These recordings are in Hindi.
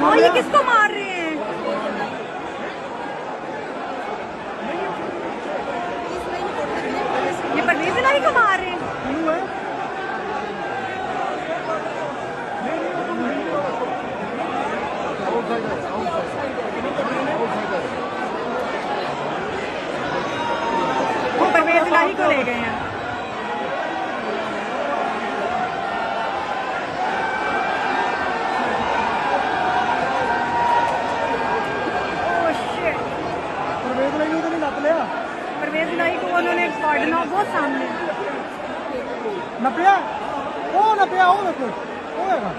हाँ, ये किसको मार रहे हैं? ये परवेज इलाही को मार रहे हैं। वो परवेज इलाही को ले गए हैं। परवेज इलाही को उन्होंने कॉर्डन ऑफ बहुत सामने नपिया वो देखो होएगा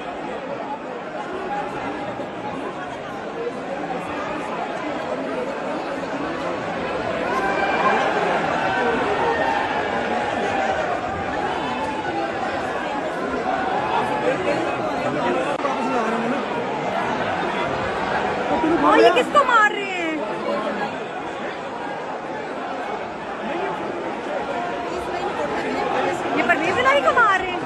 हाँ, ये किसको मार रहे हैं? ये परवेज इलाही को मार रहे हैं।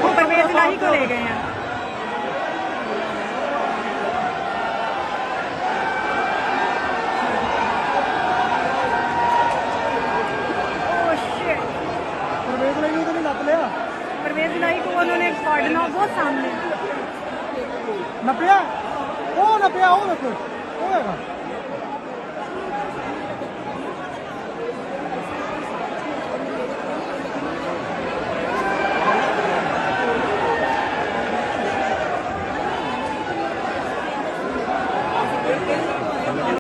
वो परवेज इलाही को ले गए हैं। परवेज इलाही को उन्होंने कॉर्डन ऑफ बहुत सामने नपिया वो देखो होएगा Thank you.